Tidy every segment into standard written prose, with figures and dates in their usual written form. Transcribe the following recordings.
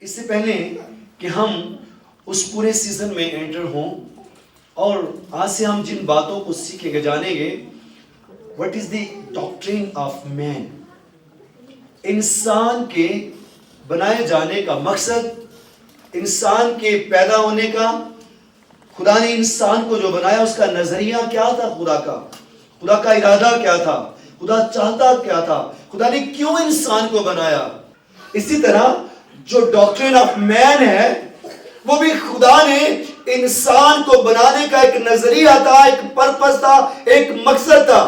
اس سے پہلے کہ ہم اس پورے سیزن میں انٹر ہوں اور آج سے ہم جن باتوں کو سیکھیں گے جانیں گے what is the doctrine of man، انسان کے بنائے جانے کا مقصد، انسان کے پیدا ہونے کا، خدا نے انسان کو جو بنایا اس کا نظریہ کیا تھا، خدا کا ارادہ کیا تھا، خدا چاہتا کیا تھا، خدا نے کیوں انسان کو بنایا۔ اسی طرح جو ڈاکٹرین آف مین ہے وہ بھی خدا نے انسان کو بنانے کا ایک نظریہ تھا، ایک پرپس تھا، ایک مقصد تھا،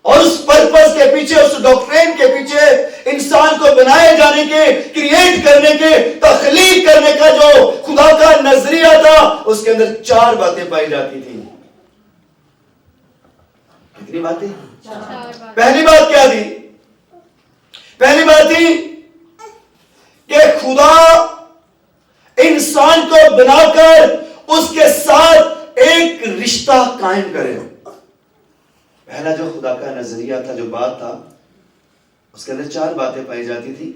اور اس پرپس کے پیچھے، اس ڈاکٹرین کے پیچھے انسان کو بنائے جانے کے، کریٹ کرنے کے، تخلیق کرنے کا جو خدا کا نظریہ تھا اس کے اندر 4 باتیں پائی جاتی تھیں۔ کتنی باتیں؟ پہلی بات کیا تھی؟ پہلی بات تھی کہ خدا انسان کو بنا کر اس کے ساتھ ایک رشتہ قائم کرے۔ پہلا جو خدا کا نظریہ تھا، جو بات تھا، اس کے اندر 4 باتیں پائی جاتی تھی۔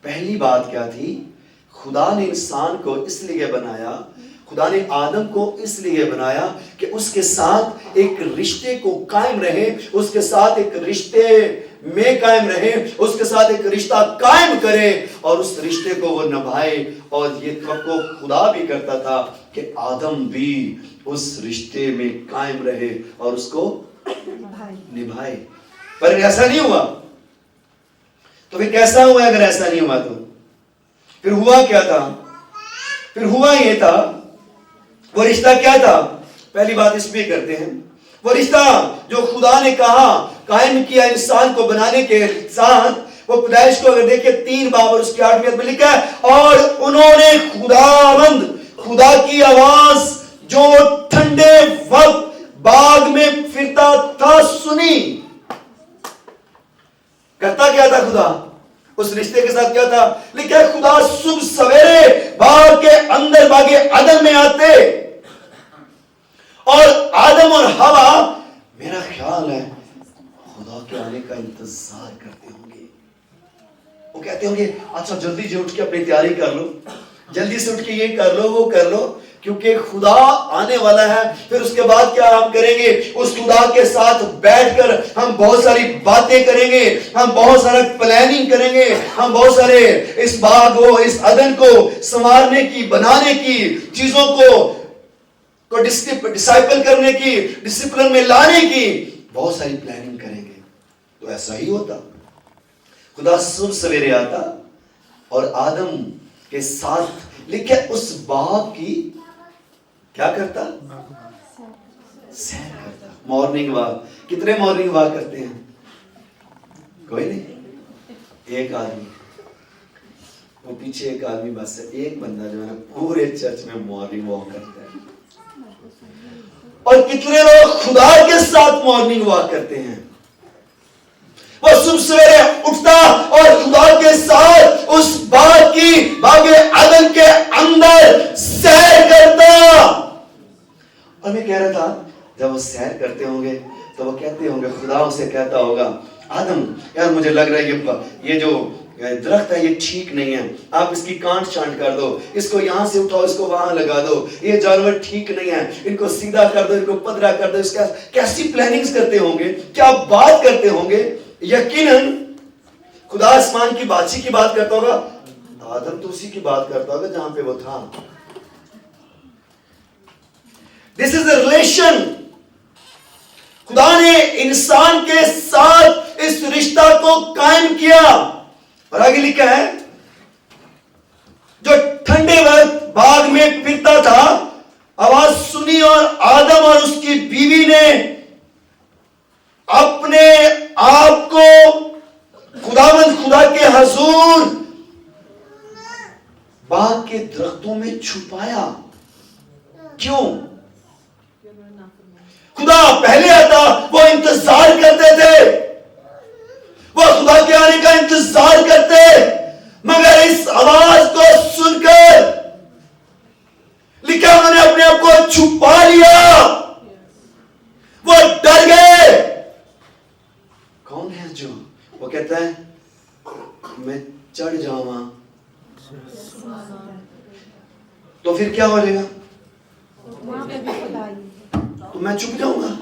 پہلی بات کیا تھی؟ خدا نے انسان کو اس لیے بنایا، خدا نے آدم کو اس لیے بنایا کہ اس کے ساتھ ایک رشتے کو قائم رہے، اس کے ساتھ ایک رشتے میں قائم رہے، اس کے ساتھ ایک رشتہ قائم کرے اور اس رشتے کو وہ نبھائے۔ اور یہ توقع خدا بھی کرتا تھا کہ آدم بھی اس رشتے میں قائم رہے اور اس کو نبھائے۔ پر ایسا نہیں ہوا تو پھر کیسا ہوا؟ اگر ایسا نہیں ہوا تو پھر ہوا کیا تھا؟ پھر ہوا یہ تھا، وہ رشتہ کیا تھا؟ پہلی بات اس پہ کرتے ہیں، وہ رشتہ جو خدا نے کہا قائم کیا انسان کو بنانے کے ساتھ، وہ پیدائش کو اگر دیکھیں 3 باب اور اس کی 8ویں آیت میں لکھا ہے، اور انہوں نے خدا کی آواز جو ٹھنڈے وقت باغ میں پھرتا تھا سنی۔ کرتا کیا تھا خدا؟ اس رشتے کے ساتھ کیا تھا؟ لکھا ہے خدا صبح سویرے باغ کے اندر، باغ عدن میں آتے اور آدم اور حوا، میرا خیال ہے خدا کے آنے کا انتظار کرتے ہوں گے۔ وہ کہتے ہوں گے اچھا جلدی سے اٹھ کے اپنی تیاری کر لو، جلدی سے اٹھ کے یہ کر لو، وہ کر لو، کیونکہ خدا آنے والا ہے۔ پھر اس کے بعد کیا ہم کریں گے؟ اس خدا کے ساتھ بیٹھ کر ہم بہت ساری باتیں کریں گے، ہم بہت سارا پلاننگ کریں گے، ہم بہت سارے اس باغ کو، اس عدن کو سنوارنے کی، بنانے کی، چیزوں کو ڈسائپل کرنے کی، ڈسپلن میں لانے کی بہت ساری پلاننگ کریں گے۔ تو ایسا ہی ہوتا، خدا صبح سویرے آتا اور آدم کے ساتھ لکھے اس باغ کی کیا کرتا؟ سیر کرتا، مارننگ واک۔ کتنے مارننگ واک کرتے ہیں؟ کوئی نہیں، ایک آدمی، وہ پیچھے ایک آدمی، بس ایک بندہ جو ہے پورے چرچ میں مارننگ واک کرتا ہے۔ اور کتنے لوگ خدا کے ساتھ مارننگ واک کرتے ہیں؟ وہ صبح سویرے اٹھتا اور خدا کے ساتھ اس باغ عدن کے اندر سیر کرتا۔ اور میں کہہ رہا تھا جب وہ سیر کرتے ہوں گے تو وہ کہتے ہوں گے، خدا اسے کہتا ہوگا آدم یار مجھے لگ رہا ہے یہ جو درخت ہے یہ ٹھیک نہیں ہے، آپ اس کی کانٹ چانٹ کر دو، اس کو یہاں سے اٹھاؤ، اس کو وہاں لگا دو، یہ جانور ٹھیک نہیں ہے، ان کو سیدھا کر دو، ان کو پدرا کر دو۔ اس کا کیسی پلاننگز کرتے ہوں گے، کیا بات کرتے ہوں گے۔ یقیناً خدا آسمان کی بادشاہی کی بات کرتا ہوگا، آدم تو اسی کی بات کرتا ہوگا جہاں پہ وہ تھا۔ This is a relation۔ خدا نے انسان کے ساتھ اس رشتہ کو قائم کیا۔ اور آگے لکھا ہے جو ٹھنڈے وقت باغ میں پھرتا تھا، آواز سنی اور آدم اور اس کی بیوی نے اپنے آپ کو خدا کے حضور باغ کے درختوں میں چھپایا۔ کیوں؟ خدا پہلے آتا، وہ انتظار کرتے تھے، وہ خدا کے آنے کا انتظار کرتے، مگر اس آواز کو سن کر لکھا انہوں نے اپنے آپ کو چھپا لیا، وہ ڈر گئے۔ کون ہے جو وہ کہتا ہے میں چڑھ جاواں تو پھر کیا ہو جائے گا؟ تو میں چھپ جاؤں گا.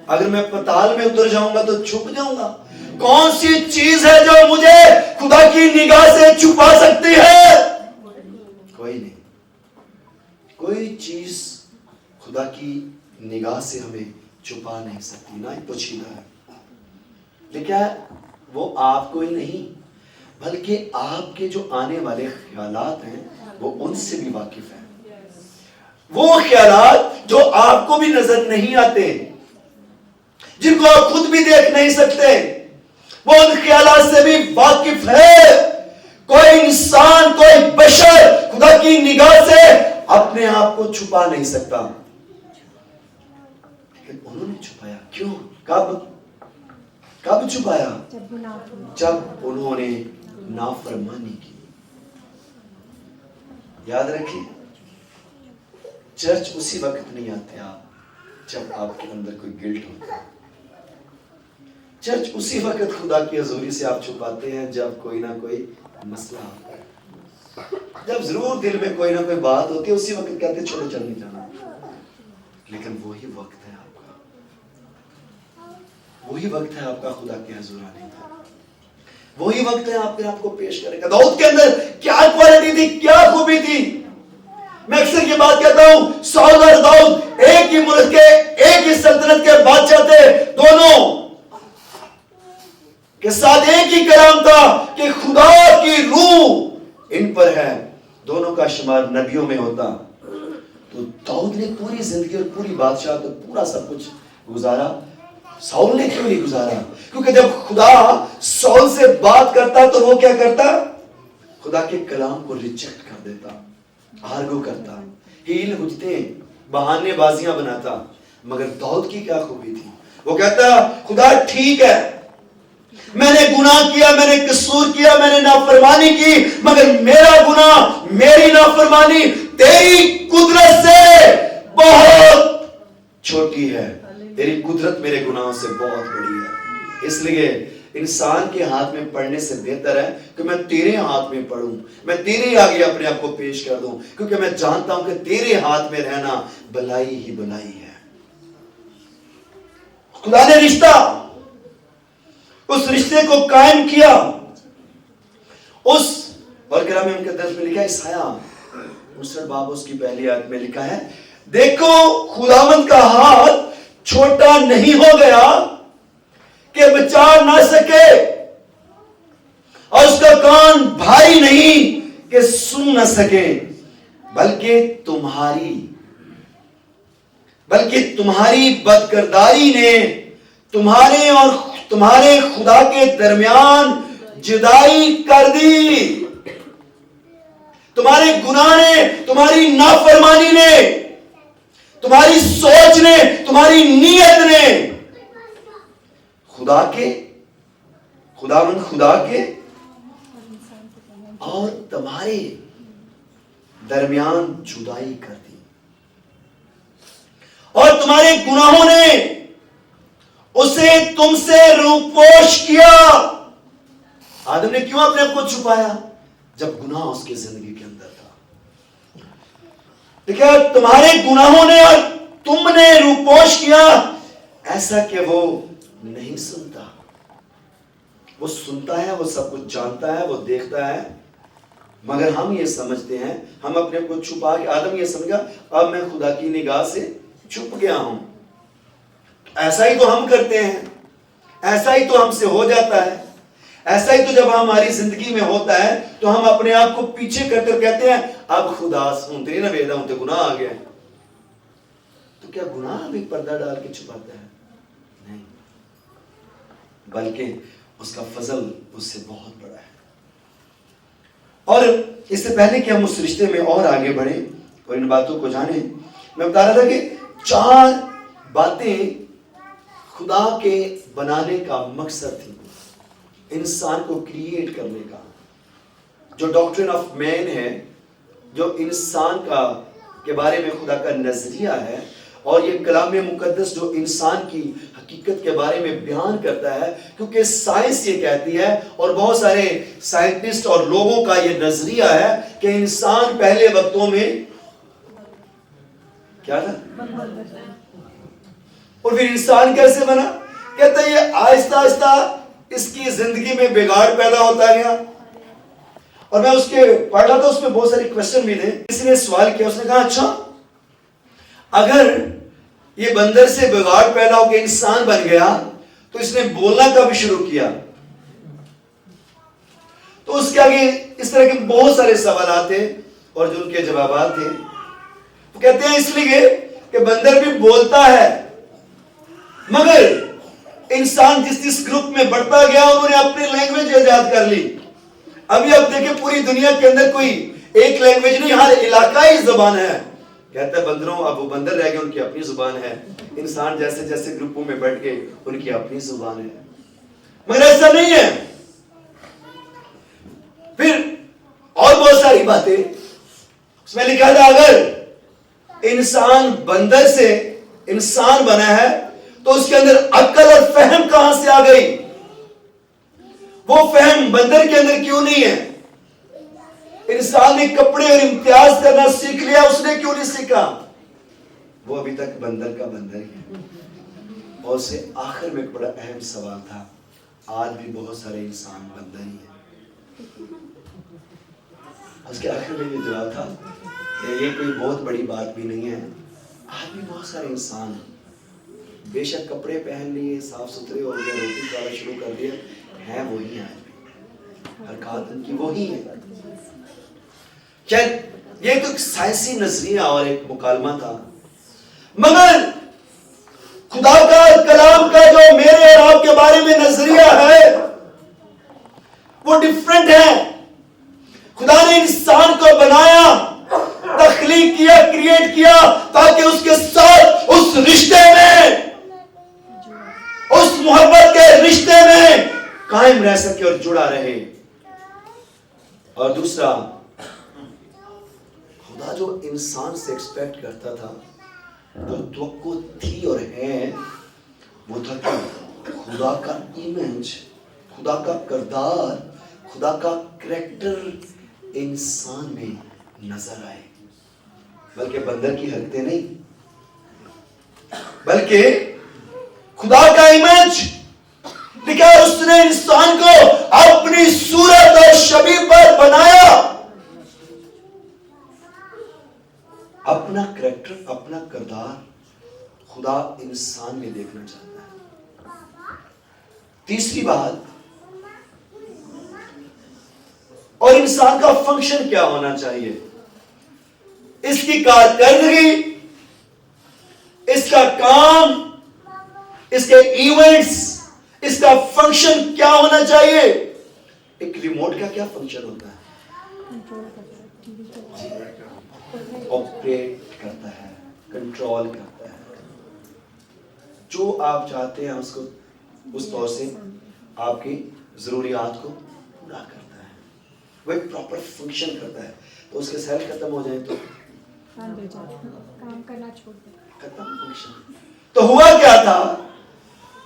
اگر میں پتال میں اتر جاؤں گا تو چھپ جاؤں گا. کون سی چیز ہے جو مجھے خدا کی نگاہ سے چھپا سکتی ہے؟ کوئی نہیں. کوئی چیز خدا کی نگاہ سے ہمیں چھپا نہیں سکتی، نہ ہی پوشیدہ ہے. لیکن وہ آپ کو ہی نہیں بلکہ آپ کے جو آنے والے خیالات ہیں وہ ان سے بھی واقف ہیں. وہ خیالات جو آپ کو بھی نظر نہیں آتے، جن کو آپ خود بھی دیکھ نہیں سکتے، وہ ان خیالات سے بھی واقف ہے. کوئی انسان، کوئی بشر خدا کی نگاہ سے اپنے آپ کو چھپا نہیں سکتا. لیکن انہوں نے چھپایا. کیوں؟ کب چھپایا؟ جب انہوں نے نافرمانی کی. یاد رکھیں، چرچ اسی وقت نہیں آتے آپ جب آپ کے اندر کوئی گلٹ ہوتا ہے. چرچ اسی وقت خدا کی حضوری سے آپ چھپاتے ہیں جب کوئی نہ کوئی مسئلہ ہوتا ہے. جب ضرور دل میں کوئی نہ کوئی بات ہوتی ہے اسی وقت کہتے ہیں چھوڑو چل نہیں جانا. لیکن وہی وقت ہے آپ کا، وہی وقت ہے آپ کا خدا کے حضور آنے کا. وہی وقت ہے آپ کو پیش کرے گا. داؤد کے اندر کیا کوالٹی تھی، کیا خوبی تھی؟ میں اکثر یہ بات کہتا ہوں، ساؤل اور داؤد ایک ہی ملک کے، ایک ہی سلطنت کے بادشاہ تھے. دونوں کے ساتھ ایک ہی کلام تھا کہ خدا کی روح ان پر ہے. دونوں کا شمار نبیوں میں ہوتا. تو داؤد نے پوری زندگی اور پوری بادشاہ تو پورا سب کچھ گزارا. ساؤل نے کیوں نہیں گزارا؟ کیونکہ جب خدا ساؤل سے بات کرتا تو وہ کیا کرتا؟ خدا کے کلام کو ریجیکٹ کر دیتا، آرگو کرتا، ہیل ہوتے، بہانے بازیاں بناتا. مگر داؤد کی کیا خوبی تھی؟ وہ کہتا خدا ٹھیک ہے، میں نے گناہ کیا، میں نے قصور کیا، میں نے نافرمانی کی، مگر میرا گناہ، میری نافرمانی تیری قدرت سے بہت چھوٹی ہے. تیری قدرت میرے گناہوں سے بہت بڑی ہے. اس لیے انسان کے ہاتھ میں پڑھنے سے بہتر ہے کہ میں تیرے ہاتھ میں پڑھوں، میں تیرے آگے اپنے آپ کو پیش کر دوں، کیونکہ میں جانتا ہوں کہ تیرے ہاتھ میں رہنا بھلائی ہی بھلائی ہے. خدا نے رشتہ، اس رشتے کو قائم کیا. اس اور کلام مقدس میں لکھا ہے، عیسائیٰ 59 باب اس کی پہلی آیت میں لکھا ہے، دیکھو خداوند کا ہاتھ چھوٹا نہیں ہو گیا کہ بچا نہ سکے، اور اس کا کان بھاری نہیں کہ سن نہ سکے، بلکہ تمہاری بدکرداری نے تمہارے اور تمہارے خدا کے درمیان جدائی کر دی. تمہارے گناہ نے، تمہاری نافرمانی نے، تمہاری سوچ نے، تمہاری نیت نے خدا کے اور تمہارے درمیان جدائی کر دی. اور تمہارے گناہوں نے اسے تم سے روپوش کیا. آدم نے کیوں اپنے آپ کو چھپایا؟ جب گناہ اس کی زندگی کے اندر تھا. دیکھیں، تمہارے گناہوں نے اور تم نے روپوش کیا، ایسا کہ وہ نہیں سنتا. وہ سنتا ہے، وہ سب کچھ جانتا ہے، وہ دیکھتا ہے، مگر ہم یہ سمجھتے ہیں، ہم اپنے کو چھپا کے، آدم یہ سمجھا اب میں خدا کی نگاہ سے چھپ گیا ہوں. ایسا ہی تو ہم کرتے ہیں، ایسا ہی تو ہم سے ہو جاتا ہے. ایسا ہی تو جب ہماری زندگی میں ہوتا ہے تو ہم اپنے آپ کو پیچھے کر کر کہتے ہیں اب خدا سنتے نہ ویدا ہوں تو گناہ آ گیا. تو کیا گناہ بھی پردہ ڈال کے چھپاتا ہے؟ نہیں، بلکہ اس کا فضل اس سے بہت بڑا ہے. اور اس سے پہلے کہ ہم اس رشتے میں اور آگے بڑھیں اور ان باتوں کو جانیں، میں بتا رہا تھا کہ 4 باتیں خدا کے بنانے کا مقصد تھی، انسان کو کریٹ کرنے کا. جو ڈاکٹرن آف مین ہے، جو انسان کا کے بارے میں خدا کا نظریہ ہے، اور یہ کلام مقدس جو انسان کی حقیقت کے بارے میں بیان کرتا ہے، کیونکہ سائنس یہ کہتی ہے اور بہت سارے سائنٹسٹ اور لوگوں کا یہ نظریہ ہے کہ انسان پہلے وقتوں میں کیا تھا، اور پھر انسان کیسے بنا؟ کہتا ہے یہ آہستہ آہستہ اس کی زندگی میں بگاڑ پیدا ہوتا گیا. اور میں اس کے پڑھ رہا تھا، اس میں بہت سارے کوشچن بھی تھے. کسی نے سوال کیا، اس نے کہا اچھا اگر یہ بندر سے بگاڑ پیدا ہو کے انسان بن گیا تو اس نے بولنا کب شروع کیا؟ تو اس کے آگے اس طرح کے بہت سارے سوالات تھے اور جو ان کے جوابات تھے. وہ کہتے ہیں اس لیے کہ بندر بھی بولتا ہے، مگر انسان جس گروپ میں بڑھتا گیا انہوں نے اپنی لینگویج ایجاد کر لی. ابھی آپ دیکھیں پوری دنیا کے اندر کوئی ایک لینگویج نہیں، ہر علاقائی زبان ہے. کہتا ہے بندروں، اب وہ بندر رہ گئے، ان کی اپنی زبان ہے. انسان جیسے جیسے گروپوں میں بیٹھ گئے ان کی اپنی زبان ہے. مگر ایسا نہیں ہے. پھر اور بہت ساری باتیں اس میں لکھا تھا، اگر انسان بندر سے انسان بنا ہے تو اس کے اندر عقل اور فہم کہاں سے آ گئی؟ وہ فہم بندر کے اندر کیوں نہیں ہے؟ انسان نے کپڑے اور امتیاز کرنا سیکھ لیا، اس نے کیوں نہیں سیکھا؟ وہ ابھی تک بندر کا بندر ہی ہے. اور اسے آخر میں ایک بڑا اہم سوال تھا، آج بھی بہت سارے انسان بندر ہی ہیں. اس کے آخر میں یہ جواب تھا کہ یہ کوئی بہت بڑی بات بھی نہیں ہے، آج بھی بہت سارے انسان بے شک کپڑے پہن لیے، صاف ستھرے ہو گئے، روٹی کھانا شروع کر دیا، ہیں وہی ہیں، آج بھی حرکات ان کی وہی ہیں. یہ ایک سائنسی نظریہ اور ایک مکالمہ تھا، مگر خدا کا کلام کا جو میرے اور آپ کے بارے میں نظریہ ہے وہ ڈیفرنٹ ہے. خدا نے انسان کو بنایا، تخلیق کیا، کریٹ کیا تاکہ اس کے ساتھ اس رشتے میں، اس محبت کے رشتے میں قائم رہ سکے اور جڑا رہے. اور دوسرا، خدا جو انسان سے ایکسپیکٹ کرتا تھا، جو توقع تھی اور ہے، وہ تھا کہ خدا کا ایمیج، خدا کا کردار، خدا کا کریکٹر انسان میں نظر آئے. بلکہ بندر کی حرکتیں نہیں، بلکہ خدا کا ایمیج لکھا، اس نے انسان کو اپنی صورت اور شبیہ پر بنایا. اپنا کریکٹر، اپنا کردار خدا انسان میں دیکھنا چاہتا ہے. تیسری بات، اور انسان کا فنکشن کیا ہونا چاہیے، اس کی کارکردگی، اس کا کام، اس کے ایونٹس، اس کا فنکشن کیا ہونا چاہیے. ایک ریموٹ کا کیا فنکشن ہوتا ہے؟ آپریٹ کرتا ہے، کنٹرول کرتا ہے. جو آپ چاہتے ہیں اس کو اس طور سے آپ کی ضروریات کو پورا کرتا ہے. وہ ایک پراپر فنکشن کرتا ہے. تو اس کے سیل ختم ہو جائیں تو کام کرنا چھوڑ دیں، ختم فنکشن. تو ہوا کیا تھا؟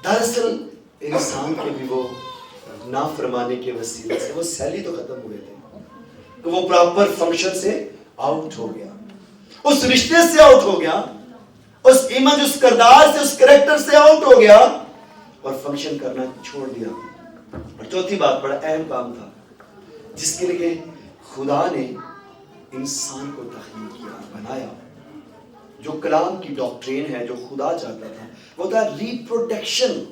دراصل انسان کے بھی وہ نافرمانی کے وسیلے سے وہ سیل ہی تو ختم ہوئے تھے کہ وہ پراپر فنکشن سے آؤٹ ہو گیا، اس رشتے سے آؤٹ ہو گیا، اس ایمیج، اس کردار سے، اس کریکٹر سے آؤٹ ہو گیا اور فنکشن کرنا چھوڑ دیا. اور چوتھی بات، بڑا اہم کام تھا جس کے لیے خدا نے انسان کو تخلیق کیا، بنایا. جو کلام کی ڈاکٹرین ہے، جو خدا چاہتا تھا، وہ تھا ریپروڈکشن،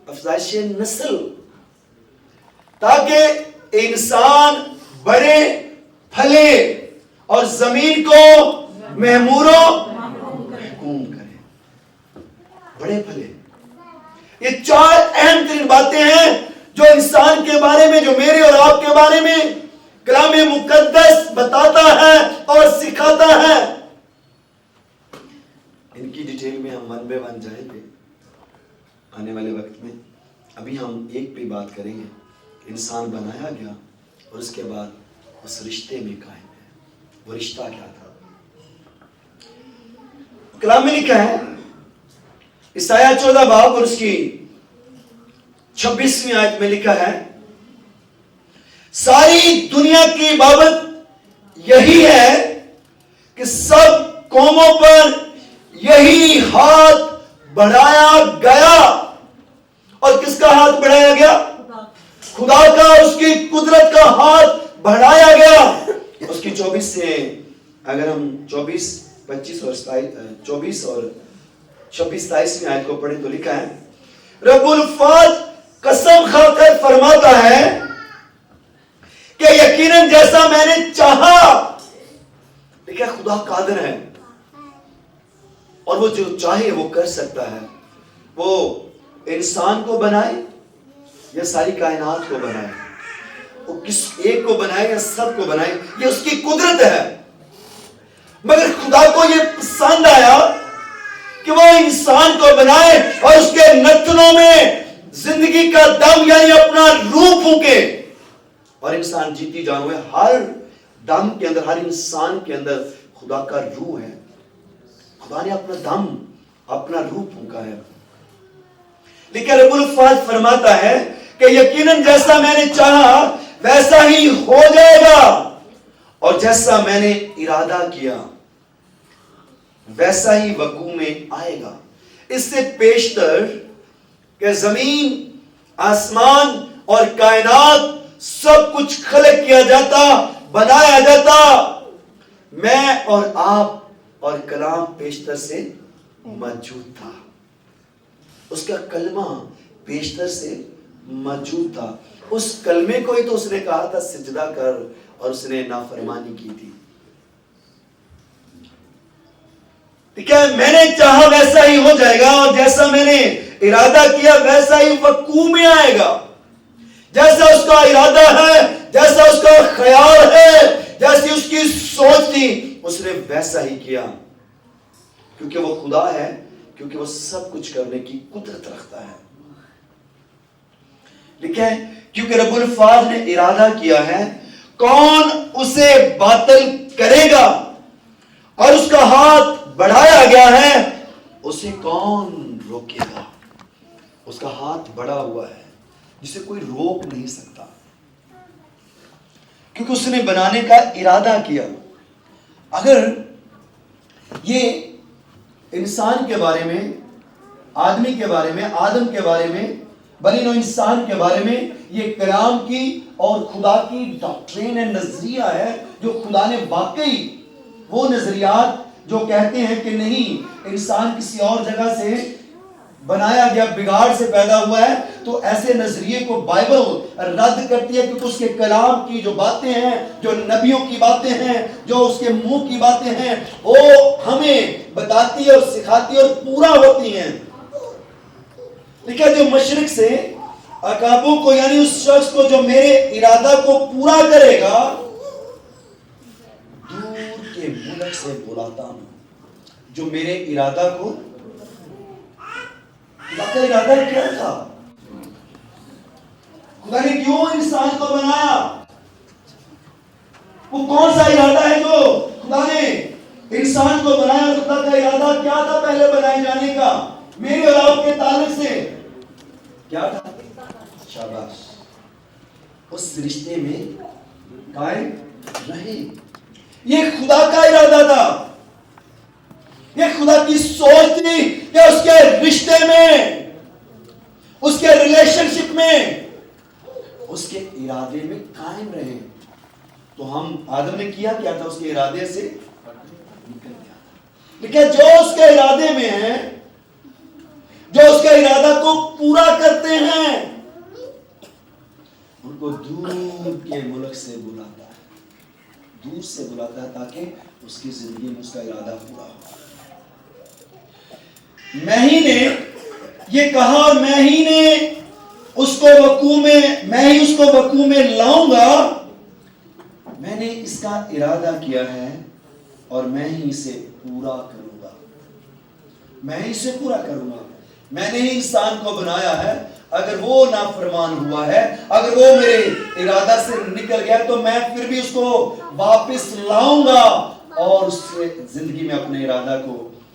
افزائش نسل، تاکہ انسان بڑے پھلے اور زمین کو محمور و محکوم کرے. بڑے پھلے. یہ چار اہم ترین باتیں ہیں جو انسان کے بارے میں، جو میرے اور آپ کے بارے میں کلام مقدس بتاتا ہے اور سکھاتا ہے. ان کی ڈیٹیل میں ہم ون بائی ون جائیں گے آنے والے وقت میں. ابھی ہم ایک پہ بات کریں گے. انسان بنایا گیا اور اس کے بعد اس رشتے میں قائم ہے. وہ رشتہ کیا تھا؟ کلام میں لکھا ہے عیسائیہ 14 باب اور اس کی 26ویں آیت میں لکھا ہے ساری دنیا کی بابت یہی ہے کہ سب قوموں پر یہی ہاتھ بڑھایا گیا. اور کس کا ہاتھ بڑھایا گیا؟ خدا کا, اس کی قدرت کا ہاتھ بڑھایا گیا. اس کی 24 سے اگر ہم 24 25 اور 24 اور 26 27 میں آیت کو پڑھیں تو لکھا ہے رب الفاظ قسم کھا کر فرماتا ہے کہ یقیناً جیسا میں نے چاہا. دیکھیں خدا قادر ہے اور وہ جو چاہے وہ کر سکتا ہے. وہ انسان کو بنائے یا ساری کائنات کو بنائے, وہ کس ایک کو بنائے یا سب کو بنائے, یہ اس کی قدرت ہے. مگر خدا کو یہ پسند آیا کہ وہ انسان کو بنائے اور اس کے نتنوں میں زندگی کا دم یعنی اپنا روح پھونکے. اور انسان جیتی جانور ہر دم کے اندر, ہر انسان کے اندر خدا کا روح ہے. خدا نے اپنا دم, اپنا روح پھونکا ہے. لیکن رب الفاظ فرماتا ہے کہ یقیناً جیسا میں نے چاہا ویسا ہی ہو جائے گا, اور جیسا میں نے ارادہ کیا ویسا ہی وقوع میں آئے گا. اس سے پیشتر کہ زمین, آسمان اور کائنات سب کچھ خلق کیا جاتا, بنایا جاتا, میں اور آپ اور کلام پیشتر سے موجود تھا. اس کا کلمہ پیشتر سے موجود تھا. اس کلمے کو ہی تو اس نے کہا تھا سجدہ کر, اور اس نے نافرمانی کی تھی. ٹھیک ہے, میں نے چاہا ویسا ہی ہو جائے گا, اور جیسا میں نے ارادہ کیا ویسا ہی وقوع میں آئے گا. جیسا اس کا ارادہ ہے, جیسا اس کا خیال ہے, جیسی اس کی سوچ تھی, اس نے ویسا ہی کیا. کیونکہ وہ خدا ہے, کیونکہ وہ سب کچھ کرنے کی قدرت رکھتا ہے. لکھیں کیونکہ رب الفاظ نے ارادہ کیا ہے کون اسے باطل کرے گا, اور اس کا ہاتھ بڑھایا گیا ہے اسے کون روکے گا. اس کا ہاتھ بڑھا ہوا ہے جسے کوئی روک نہیں سکتا, کیونکہ اس نے بنانے کا ارادہ کیا. اگر یہ انسان کے بارے میں, آدمی کے بارے میں, آدم کے بارے میں, بنی نوع انسان کے بارے میں یہ کلام کی اور خدا کی ڈاکٹرین ہے, نظریہ ہے, جو خدا نے واقعی وہ نظریات جو کہتے ہیں کہ نہیں انسان کسی اور جگہ سے بنایا گیا, بگاڑ سے پیدا ہوا ہے, تو ایسے نظریے کو بائبل رد کرتی ہے, کیونکہ اس کے کلام کی جو باتیں ہیں, جو نبیوں کی باتیں ہیں, جو اس کے منہ کی باتیں ہیں, وہ ہمیں بتاتی ہے اور سکھاتی ہے اور پورا ہوتی ہیں. لیکن جو مشرق سے عقابوں کو یعنی اس شخص کو جو میرے ارادہ کو پورا کرے گا دور کے ملک سے بلاتا ہوں. جو میرے ارادہ کو, خدا کا ارادہ کیا تھا, خدا نے کیوں انسان کو بنایا, وہ کون سا ارادہ ہے جو خدا نے انسان کو بنایا. خدا کا ارادہ کیا تھا پہلے بنائے جانے کا, میرے اور آپ کے تعلق سے کیا تھا؟ شاباش, اس رشتے میں قائم رہے. یہ خدا کا ارادہ تھا, یہ خدا کی سوچ تھی کہ اس کے رشتے میں, اس کے ریلیشن شپ میں, اس کے ارادے میں قائم رہے. تو ہم آدم نے کیا تھا, اس کے ارادے سے نکل گیا تھا. لیکن جو اس کے ارادے میں ہیں, جو اس کے ارادہ کو پورا کرتے ہیں, ان کو دور کے ملک سے بلاتا ہے, دور سے بلاتا ہے تاکہ اس کی زندگی میں اس کا ارادہ پورا ہو. میں ہی نے یہ کہا اور میں ہی نے اس کو وقوع میں, میں ہی اس کو وقوع میں لاؤں گا. میں نے اس کا ارادہ کیا ہے اور میں ہی اسے پورا کروں گا, میں ہی اسے پورا کروں گا. میں نے ہی انسان کو بنایا ہے, اگر وہ نافرمان ہوا ہے, اگر وہ میرے ارادہ سے نکل گیا تو میں پھر بھی اس کو واپس لاؤں گا اور اس سے زندگی میں اپنے ارادہ کو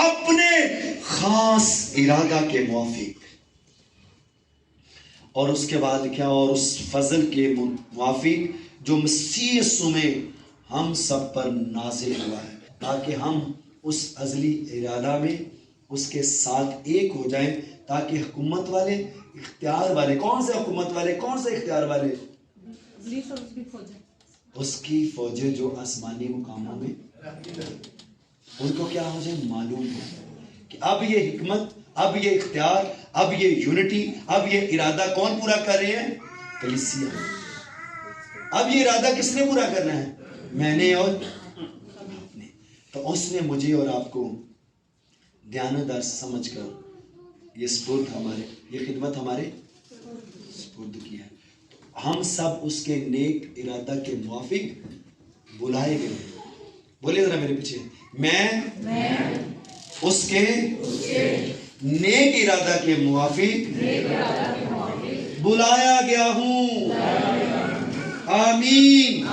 اپنے خاص ارادہ کے موافق، اور اس کے بعد کیا، اور اس فضل کے موافق جو مسیح یسوع میں ہم سب پر نازل ہوا ہے، تاکہ ہم اس ازلی ارادہ میں اس کے ساتھ ایک ہو جائیں، تاکہ حکومت والے، اختیار والے، کون سے حکومت والے، کون سے اختیار والے، اس کی فوجیں جو آسمانی مقاموں میں، ان کو کیا ہو جائے، معلوم ہو کہ اب یہ حکمت، اب یہ اختیار، اب یہ یونٹی، اب یہ ارادہ کون پورا کر رہے ہیں؟ کلیسیا۔ اب یہ ارادہ کس نے پورا کرنا ہے؟ میں نے اور آپ نے۔ تو اس نے مجھے اور آپ کو دیانتدار سمجھ کر یہ سپرد ہمارے، یہ خدمت ہمارے سپرد کیا ہے۔ ہم سب اس کے نیک ارادہ کے موافق بلائے گئے۔ بولیے ذرا میرے پیچھے، میں اس کے نیک ارادہ کے موافق بلایا گیا ہوں۔ آمین۔